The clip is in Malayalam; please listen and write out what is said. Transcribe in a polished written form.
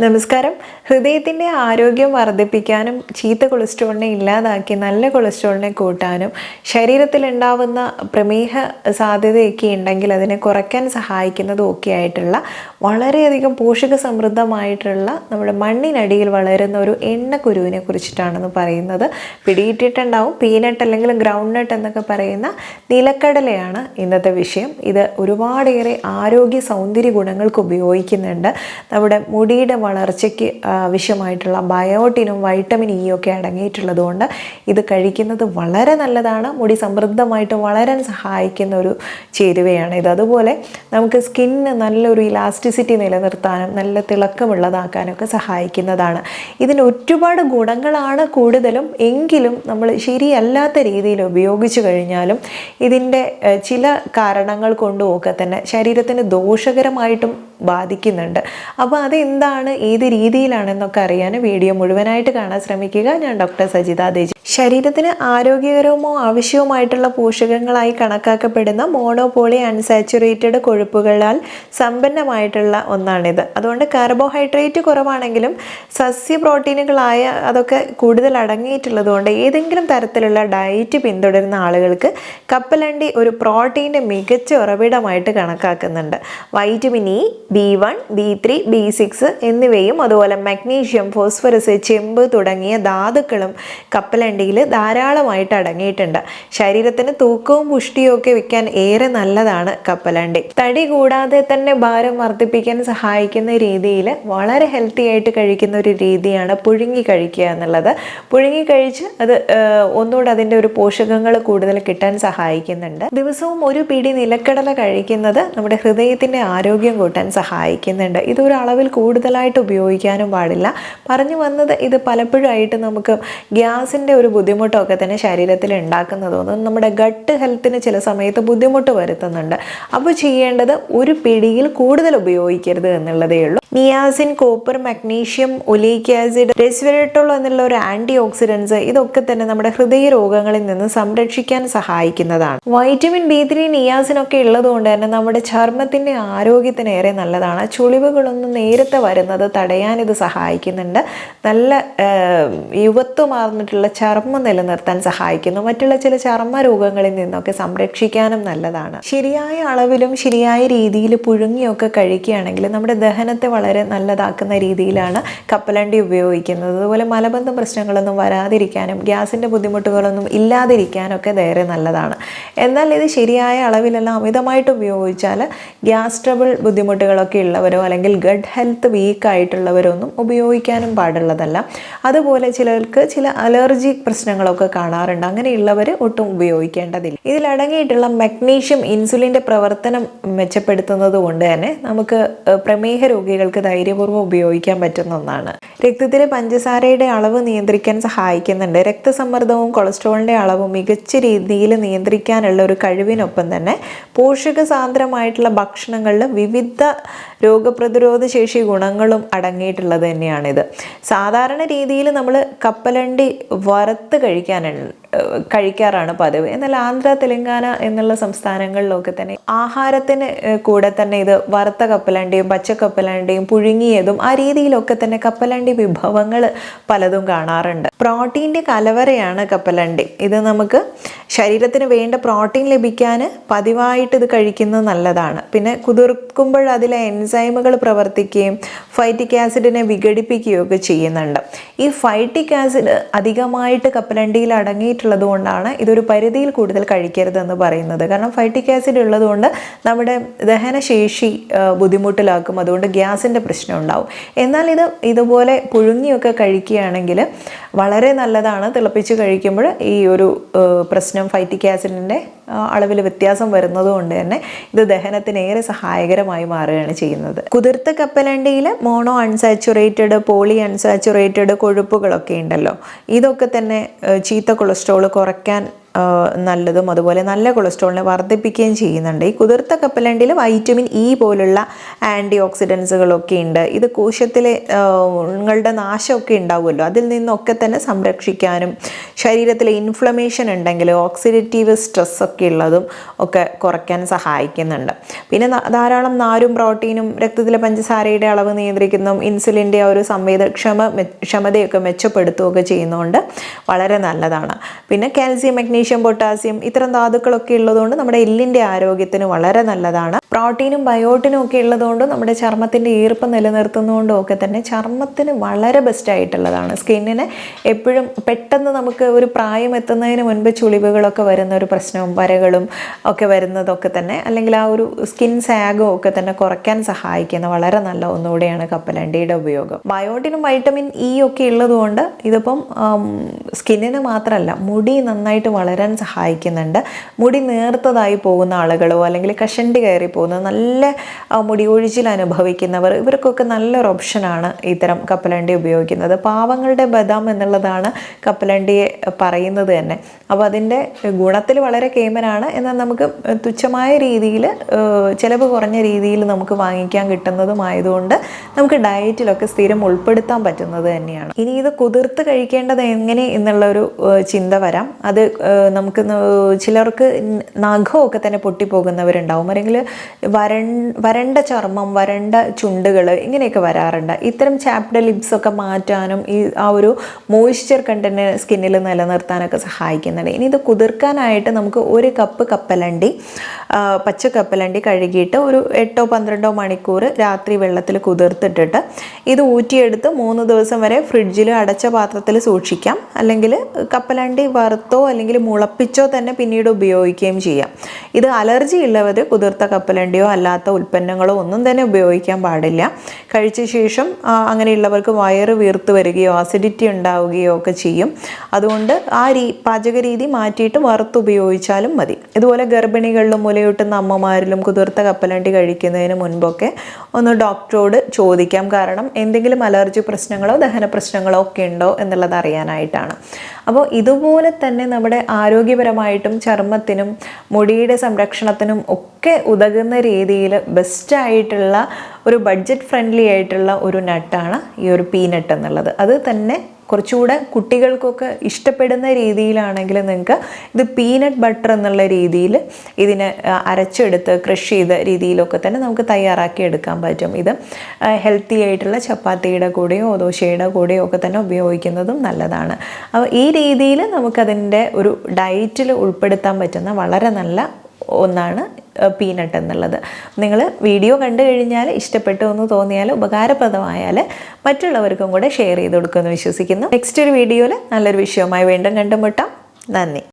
നമസ്കാരം. ഹൃദയത്തിൻ്റെ ആരോഗ്യം വർദ്ധിപ്പിക്കാനും ചീത്ത കൊളസ്ട്രോളിനെ ഇല്ലാതാക്കി നല്ല കൊളസ്ട്രോളിനെ കൂട്ടാനും ശരീരത്തിലുണ്ടാവുന്ന പ്രമേഹ സാധ്യതയൊക്കെ ഉണ്ടെങ്കിൽ അതിനെ കുറയ്ക്കാൻ സഹായിക്കുന്നതും ഒക്കെ ആയിട്ടുള്ള വളരെയധികം പോഷക സമൃദ്ധമായിട്ടുള്ള നമ്മുടെ മണ്ണിനടിയിൽ വളരുന്ന ഒരു എണ്ണക്കുരുവിനെ കുറിച്ചിട്ടാണെന്ന് പറയുന്നത്. പിടിയിട്ടിട്ടുണ്ടാവും. പീനട്ട് അല്ലെങ്കിൽ ഗ്രൗണ്ട് നട്ട് എന്നൊക്കെ പറയുന്ന നിലക്കടലയാണ് ഇന്നത്തെ വിഷയം. ഇത് ഒരുപാടേറെ ആരോഗ്യ സൗന്ദര്യ ഗുണങ്ങൾക്ക് ഉപയോഗിക്കുന്നുണ്ട്. നമ്മുടെ മുടിയുടെ വളർച്ചയ്ക്ക് ആവശ്യമായിട്ടുള്ള ബയോട്ടിനും വൈറ്റമിൻ ഇ ഒക്കെ അടങ്ങിയിട്ടുള്ളത് കൊണ്ട് ഇത് കഴിക്കുന്നത് വളരെ നല്ലതാണ്. മുടി സമൃദ്ധമായിട്ട് വളരാൻ സഹായിക്കുന്ന ഒരു ചേരുവയാണ് ഇത്. അതുപോലെ നമുക്ക് സ്കിന്നിന് നല്ലൊരു ഇലാസ്റ്റിസിറ്റി നിലനിർത്താനും നല്ല തിളക്കമുള്ളതാക്കാനും ഒക്കെ സഹായിക്കുന്നതാണ്. ഇതിന് ഒരുപാട് ഗുണങ്ങളാണ് കൂടുതലും. എങ്കിലും നമ്മൾ ശരിയല്ലാത്ത രീതിയിൽ ഉപയോഗിച്ചു കഴിഞ്ഞാലും ഇതിൻ്റെ ചില കാരണങ്ങൾ കൊണ്ടുമൊക്കെ തന്നെ ശരീരത്തിന് ദോഷകരമായിട്ടും ബാധിക്കുന്നുണ്ട്. അപ്പോൾ അതെന്താണ്, ഏത് രീതിയിലാണെന്നൊക്കെ അറിയാൻ വീഡിയോ മുഴുവനായിട്ട് കാണാൻ ശ്രമിക്കുക. ഞാൻ ഡോക്ടർ സജിത ദേജി. ശരീരത്തിന് ആരോഗ്യകരമോ ആവശ്യവുമായിട്ടുള്ള പോഷകങ്ങളായി കണക്കാക്കപ്പെടുന്ന മോണോപോളി അൺസാച്ചുറേറ്റഡ് കൊഴുപ്പുകളാൽ സമ്പന്നമായിട്ടുള്ള ഒന്നാണിത്. അതുകൊണ്ട് കാർബോഹൈഡ്രേറ്റ് കുറവാണെങ്കിലും സസ്യ പ്രോട്ടീനുകളായ അതൊക്കെ കൂടുതൽ അടങ്ങിയിട്ടുള്ളത് കൊണ്ട് ഏതെങ്കിലും തരത്തിലുള്ള ഡയറ്റ് പിന്തുടരുന്ന ആളുകൾക്ക് കപ്പലണ്ടി ഒരു പ്രോട്ടീൻ്റെ മികച്ച ഉറവിടമായിട്ട് കണക്കാക്കുന്നുണ്ട്. Vitamin E, B1, B3, B6 എന്നിവയും അതുപോലെ മഗ്നീഷ്യം, ഫോസ്ഫറസ്, ചെമ്പ് തുടങ്ങിയ ധാതുക്കളും കപ്പലണ്ടിയിൽ ധാരാളമായിട്ട് അടങ്ങിയിട്ടുണ്ട്. ശരീരത്തിന് തൂക്കവും പുഷ്ടിയും ഒക്കെ വെക്കാൻ ഏറെ നല്ലതാണ് കപ്പലണ്ടി. തടി കൂടാതെ തന്നെ ഭാരം വർദ്ധിപ്പിക്കാൻ സഹായിക്കുന്ന രീതിയിൽ വളരെ ഹെൽത്തി ആയിട്ട് കഴിക്കുന്ന ഒരു രീതിയാണ് പുഴുങ്ങി കഴിക്കുക എന്നുള്ളത്. പുഴുങ്ങി കഴിച്ച് അത് ഒന്നുകൂടെ അതിൻ്റെ ഒരു പോഷകങ്ങൾ കൂടുതൽ കിട്ടാൻ സഹായിക്കുന്നുണ്ട്. ദിവസവും ഒരു പിടി നിലക്കടല കഴിക്കുന്നത് നമ്മുടെ ഹൃദയത്തിൻ്റെ ആരോഗ്യം കൂട്ടാൻ സഹായിക്കുന്നുണ്ട്. ഇതൊരു അളവിൽ കൂടുതലായിട്ട് ഉപയോഗിക്കാനും പാടില്ല. പറഞ്ഞു വന്നത് ഇത് പലപ്പോഴായിട്ട് നമുക്ക് ഗ്യാസിൻ്റെ ഒരു ബുദ്ധിമുട്ടൊക്കെ തന്നെ ശരീരത്തിൽ ഉണ്ടാക്കുന്നതൊന്നും നമ്മുടെ ഗട്ട് ഹെൽത്തിന് ചില സമയത്ത് ബുദ്ധിമുട്ട് വരുത്തുന്നുണ്ട്. അപ്പോൾ ചെയ്യേണ്ടത് ഒരു പിടിയിൽ കൂടുതൽ ഉപയോഗിക്കരുത് എന്നുള്ളതേ ഉള്ളൂ. Niacin, copper, magnesium, oleic acid, resveratrol എന്നുള്ള ഒരു ആൻറ്റി ഓക്സിഡൻസ് ഇതൊക്കെ തന്നെ നമ്മുടെ ഹൃദയ രോഗങ്ങളിൽ നിന്ന് സംരക്ഷിക്കാൻ സഹായിക്കുന്നതാണ്. വൈറ്റമിൻ B3, നിയാസിനൊക്കെ ഉള്ളത് കൊണ്ട് തന്നെ നമ്മുടെ ചർമ്മത്തിൻ്റെ ആരോഗ്യത്തിന് ഏറെ നല്ലതാണ്. ചുളിവുകളൊന്നും നേരത്തെ വരുന്നത് തടയാൻ ഇത് സഹായിക്കുന്നുണ്ട്. നല്ല യുവത്വമാർന്നിട്ടുള്ള ചർമ്മം നിലനിർത്താൻ സഹായിക്കുന്നു. മറ്റുള്ള ചില ചർമ്മ രോഗങ്ങളിൽ നിന്നൊക്കെ സംരക്ഷിക്കാനും നല്ലതാണ്. ശരിയായ അളവിലും ശരിയായ രീതിയിൽ പുഴുങ്ങിയൊക്കെ കഴിക്കുകയാണെങ്കിൽ നമ്മുടെ ദഹനത്തെ വളരെ നല്ലതാക്കുന്ന രീതിയിലാണ് കപ്പലണ്ടി ഉപയോഗിക്കുന്നത്. അതുപോലെ മലബന്ധ പ്രശ്നങ്ങളൊന്നും വരാതിരിക്കാനും ഗ്യാസിൻ്റെ ബുദ്ധിമുട്ടുകളൊന്നും ഇല്ലാതിരിക്കാനൊക്കെ ഏറെ നല്ലതാണ്. എന്നാൽ ഇത് ശരിയായ അളവിലെല്ലാം അമിതമായിട്ട് ഉപയോഗിച്ചാൽ ഗ്യാസ് ട്രബിൾ ബുദ്ധിമുട്ടുകളൊക്കെ ഉള്ളവരോ അല്ലെങ്കിൽ ഗട്ട് ഹെൽത്ത് വീക്കായിട്ടുള്ളവരൊന്നും ഉപയോഗിക്കാനും പാടുള്ളതല്ല. അതുപോലെ ചിലർക്ക് ചില അലർജി പ്രശ്നങ്ങളൊക്കെ കാണാറുണ്ട്. അങ്ങനെയുള്ളവർ ഒട്ടും ഉപയോഗിക്കേണ്ടതില്ല. ഇതിലടങ്ങിയിട്ടുള്ള മഗ്നീഷ്യം ഇൻസുലിൻ്റെ പ്രവർത്തനം മെച്ചപ്പെടുത്തുന്നത് കൊണ്ട് തന്നെ നമുക്ക് പ്രമേഹ രോഗികൾക്ക് ധൈര്യപൂർവ്വം ഉപയോഗിക്കാൻ പറ്റുന്ന ഒന്നാണ്. രക്തത്തിലെ പഞ്ചസാരയുടെ അളവ് നിയന്ത്രിക്കാൻ സഹായിക്കുന്നുണ്ട്. രക്തസമ്മർദ്ദവും കൊളസ്ട്രോളിൻ്റെ അളവും മികച്ച രീതിയിൽ നിയന്ത്രിക്കാനുള്ള ഒരു കഴിവിനൊപ്പം തന്നെ പോഷക സാന്ദ്രമായിട്ടുള്ള ഭക്ഷണങ്ങളിൽ വിവിധ രോഗപ്രതിരോധ ശേഷി ഗുണങ്ങളും അടങ്ങിയിട്ടുള്ളത് തന്നെയാണിത്. സാധാരണ രീതിയിൽ നമ്മൾ കപ്പലണ്ടി വറുത്ത് കഴിക്കാറാണ് പതിവ്. എന്നാൽ ആന്ധ്ര, തെലങ്കാന എന്നുള്ള സംസ്ഥാനങ്ങളിലൊക്കെ തന്നെ ആഹാരത്തിന് കൂടെ തന്നെ ഇത് വറുത്ത കപ്പലണ്ടിയും പച്ചക്കപ്പലണ്ടിയും പുഴുങ്ങിയതും ആ രീതിയിലൊക്കെ തന്നെ കപ്പലണ്ടി വിഭവങ്ങൾ പലതും കാണാറുണ്ട്. പ്രോട്ടീൻ്റെ കലവറയാണ് കപ്പലണ്ടി. ഇത് നമുക്ക് ശരീരത്തിന് വേണ്ട പ്രോട്ടീൻ ലഭിക്കാൻ പതിവായിട്ട് ഇത് കഴിക്കുന്നത് നല്ലതാണ്. പിന്നെ കുതിർക്കുമ്പോൾ അതിലെ എൻസൈമുകൾ പ്രവർത്തിക്കുകയും ഫൈറ്റിക് ആസിഡിനെ വിഘടിപ്പിക്കുകയും ഒക്കെ ചെയ്യുന്നുണ്ട്. ഈ ഫൈറ്റിക് ആസിഡ് അധികമായിട്ട് കപ്പലണ്ടിയിൽ അടങ്ങിയിട്ടുള്ളത് കൊണ്ടാണ് ഇതൊരു പരിധിയിൽ കൂടുതൽ കഴിക്കരുതെന്ന് പറയുന്നത്. കാരണം ഫൈറ്റിക് ആസിഡ് ഉള്ളതുകൊണ്ട് നമ്മുടെ ദഹനശേഷി ബുദ്ധിമുട്ടിലാക്കും. അതുകൊണ്ട് ഗ്യാസിൻ്റെ പ്രശ്നം ഉണ്ടാവും. എന്നാൽ ഇതുപോലെ പുഴുങ്ങിയൊക്കെ കഴിക്കുകയാണെങ്കിൽ വളരെ നല്ലതാണ്. തിളപ്പിച്ച് കഴിക്കുമ്പോൾ ഈ ഒരു പ്രശ്നം ഫൈറ്റിക് ആസിഡിൻ്റെ അളവിൽ വ്യത്യാസം വരുന്നത് കൊണ്ട് തന്നെ ഇത് ദഹനത്തിന് ഏറെ സഹായകരമായി മാറുകയാണ് ചെയ്യുന്നത്. കുതിർത്ത കപ്പലണ്ടിയിൽ മോണോ അൺസാച്ചുറേറ്റഡ്, പോളി അൺസാച്ചുറേറ്റഡ് കൊഴുപ്പുകളൊക്കെ ഉണ്ടല്ലോ. ഇതൊക്കെ തന്നെ ചീത്ത കൊളസ്ട്രോൾ കുറയ്ക്കാൻ നല്ലതും അതുപോലെ നല്ല കൊളസ്ട്രോളിനെ വർദ്ധിപ്പിക്കുകയും ചെയ്യുന്നുണ്ട്. ഈ കുതിർത്ത കപ്പലണ്ടിയിൽ വൈറ്റമിൻ ഇ പോലുള്ള ആൻറ്റി ഓക്സിഡൻസുകളൊക്കെ ഉണ്ട്. ഇത് കോശത്തിലെ ങ്ങളുടെ നാശമൊക്കെ ഉണ്ടാവുമല്ലോ, അതിൽ നിന്നൊക്കെ തന്നെ സംരക്ഷിക്കാനും ശരീരത്തിലെ ഇൻഫ്ലമേഷൻ ഉണ്ടെങ്കിൽ ഓക്സിഡേറ്റീവ് സ്ട്രെസ്സൊക്കെ ഉള്ളതും ഒക്കെ കുറയ്ക്കാൻ സഹായിക്കുന്നുണ്ട്. പിന്നെ ധാരാളം നാരും പ്രോട്ടീനും രക്തത്തിലെ പഞ്ചസാരയുടെ അളവ് നിയന്ത്രിക്കുന്നതും ഇൻസുലിൻ്റെ ഒരു ക്ഷമതയൊക്കെ മെച്ചപ്പെടുത്തുകയൊക്കെ ചെയ്യുന്നതുകൊണ്ട് വളരെ നല്ലതാണ്. പിന്നെ കാൽസ്യം, മഗ്നീഷ്യം, പൊട്ടാസ്യം ഇത്തരം ധാതുക്കളൊക്കെ ഉള്ളതുകൊണ്ട് നമ്മുടെ എല്ലിൻ്റെ ആരോഗ്യത്തിന് വളരെ നല്ലതാണ്. പ്രോട്ടീനും ബയോട്ടിനും ഒക്കെ ഉള്ളതുകൊണ്ട് നമ്മുടെ ചർമ്മത്തിൻ്റെ ഈർപ്പം നിലനിർത്തുന്നതുകൊണ്ടും ഒക്കെ തന്നെ ചർമ്മത്തിന് വളരെ ബെസ്റ്റ് ആയിട്ടുള്ളതാണ്. സ്കിന്നിന് എപ്പോഴും പെട്ടെന്ന് നമുക്ക് ഒരു പ്രായം എത്തുന്നതിന് മുൻപ് ചുളിവുകളൊക്കെ വരുന്ന ഒരു പ്രശ്നവും വരകളും ഒക്കെ വരുന്നതൊക്കെ തന്നെ, അല്ലെങ്കിൽ ആ ഒരു സ്കിൻ സാഗും ഒക്കെ തന്നെ കുറയ്ക്കാൻ സഹായിക്കുന്ന വളരെ നല്ല ഒന്നുകൂടെയാണ് കപ്പലണ്ടിയുടെ ഉപയോഗം. ബയോട്ടിനും വൈറ്റമിൻ ഇ ഒക്കെ ഉള്ളതുകൊണ്ട് ഇതിപ്പം സ്കിന്നിന് മാത്രമല്ല മുടി നന്നായിട്ട് വളരാൻ സഹായിക്കുന്നുണ്ട്. മുടി നേർത്തതായി പോകുന്ന ആളുകളോ അല്ലെങ്കിൽ കഷണ്ടി കയറി പോകുന്ന നല്ല മുടി ഒഴിച്ചിൽ അനുഭവിക്കുന്നവർ, ഇവർക്കൊക്കെ നല്ലൊരു ഓപ്ഷനാണ് ഇത്തരം കപ്പലണ്ടി ഉപയോഗിക്കുന്നത്. പാവങ്ങളുടെ ബദാം എന്നുള്ളതാണ് കപ്പലണ്ടിയെ പറയുന്നത് തന്നെ. അപ്പോൾ അതിൻ്റെ ഗുണത്തിൽ വളരെ കേമനാണ്. എന്നാൽ നമുക്ക് തുച്ഛമായ രീതിയിൽ ചിലവ് കുറഞ്ഞ രീതിയിൽ നമുക്ക് വാങ്ങിക്കാൻ കിട്ടുന്നതുമായതുകൊണ്ട് നമുക്ക് ഡയറ്റിലൊക്കെ സ്ഥിരം ഉൾപ്പെടുത്താൻ പറ്റുന്നത് തന്നെയാണ്. ഇനി ഇത് കുതിർത്ത് കഴിക്കേണ്ടത് എങ്ങനെ എന്നുള്ളൊരു ചിന്ത വരാം. അത് നമുക്ക് ചിലർക്ക് നഖമൊക്കെ തന്നെ പൊട്ടിപ്പോകുന്നവരുണ്ടാവും, അല്ലെങ്കിൽ വരണ്ട ചർമ്മം, വരണ്ട ചുണ്ടുകൾ ഇങ്ങനെയൊക്കെ വരാറുണ്ട്. ഇത്തരം ചാപ്ഡ് ലിപ്സൊക്കെ മാറ്റാനും ആ ഒരു മോയ്സ്ചർ കണ്ടന്റ് സ്കിന്നിൽ നിലനിർത്താനൊക്കെ സഹായിക്കുന്നുണ്ട്. ഇനി ഇത് കുതിർക്കാനായിട്ട് നമുക്ക് 1 കപ്പ് കപ്പലണ്ടി, പച്ച കപ്പലണ്ടി കഴുകിയിട്ട് ഒരു 8-12 മണിക്കൂർ രാത്രി വെള്ളത്തിൽ കുതിർത്തിട്ടിട്ട് ഇത് ഊറ്റിയെടുത്ത് 3 ദിവസം വരെ ഫ്രിഡ്ജിൽ അടച്ച പാത്രത്തിൽ സൂക്ഷിക്കാം. അല്ലെങ്കിൽ കപ്പലണ്ടി വറുത്തോ അല്ലെങ്കിൽ മുളപ്പിച്ചോ തന്നെ പിന്നീട് ഉപയോഗിക്കുകയും ചെയ്യാം. ഇത് അലർജി ഉള്ളവർ കുതിർത്ത കപ്പലണ്ടിയോ അല്ലാത്ത ഉൽപ്പന്നങ്ങളോ ഒന്നും തന്നെ ഉപയോഗിക്കാൻ പാടില്ല. കഴിച്ച ശേഷം അങ്ങനെയുള്ളവർക്ക് വയറ് വീർത്ത് വരികയോ അസിഡിറ്റി ഉണ്ടാവുകയോ ഒക്കെ ചെയ്യും. അതുകൊണ്ട് ആ പാചക രീതി മാറ്റിയിട്ട് വറുത്തുപയോഗിച്ചാലും മതി. ഇതുപോലെ ഗർഭിണികളിലും മുലയൂട്ടുന്ന അമ്മമാരിലും കുതിർത്ത കപ്പലണ്ടി കഴിക്കുന്നതിന് മുൻപൊക്കെ ഒന്ന് ഡോക്ടറോട് ചോദിക്കാം. കാരണം എന്തെങ്കിലും അലർജി പ്രശ്നങ്ങളോ ദഹന പ്രശ്നങ്ങളോ ഒക്കെ ഉണ്ടോ എന്നുള്ളത് അറിയാനായിട്ടാണ്. അപ്പോൾ ഇതുപോലെ തന്നെ നമ്മുടെ ആരോഗ്യപരമായിട്ടും ചർമ്മത്തിനും മുടിയുടെ സംരക്ഷണത്തിനും ഒക്കെ ഉതകുന്ന രീതിയിൽ ബെസ്റ്റായിട്ടുള്ള ഒരു ബഡ്ജറ്റ് ഫ്രണ്ട്ലി ആയിട്ടുള്ള ഒരു നട്ടാണ് ഈ ഒരു പീനട്ട് എന്നുള്ളത്. അത് തന്നെ കുറച്ചുകൂടെ കുട്ടികൾക്കൊക്കെ ഇഷ്ടപ്പെടുന്ന രീതിയിലാണെങ്കിൽ നിങ്ങൾക്ക് ഇത് പീനട്ട് ബട്ടർ എന്നുള്ള രീതിയിൽ ഇതിനെ അരച്ചെടുത്ത് ക്രഷ് ചെയ്ത രീതിയിലൊക്കെ തന്നെ നമുക്ക് തയ്യാറാക്കി എടുക്കാൻ പറ്റും. ഇത് ഹെൽത്തി ആയിട്ടുള്ള ചപ്പാത്തിയുടെ കൂടെയോ ദോശയുടെ കൂടെയോ ഒക്കെ തന്നെ ഉപയോഗിക്കുന്നതും നല്ലതാണ്. അപ്പോൾ ഈ രീതിയിൽ നമുക്കതിൻ്റെ ഒരു ഡയറ്റിൽ ഉൾപ്പെടുത്താൻ പറ്റുന്ന വളരെ നല്ല ഒന്നാണ് പീനട്ട് എന്നുള്ളത്. നിങ്ങൾ വീഡിയോ കണ്ടു കഴിഞ്ഞാൽ ഇഷ്ടപ്പെട്ടു എന്ന് തോന്നിയാൽ ഉപകാരപ്രദമായാൽ മറ്റുള്ളവർക്കും കൂടെ ഷെയർ ചെയ്ത് കൊടുക്കുമെന്ന് വിശ്വസിക്കുന്നു. നെക്സ്റ്റ് ഒരു വീഡിയോയിൽ നല്ലൊരു വിഷയവുമായി വീണ്ടും കണ്ടുമുട്ടാം. നന്ദി.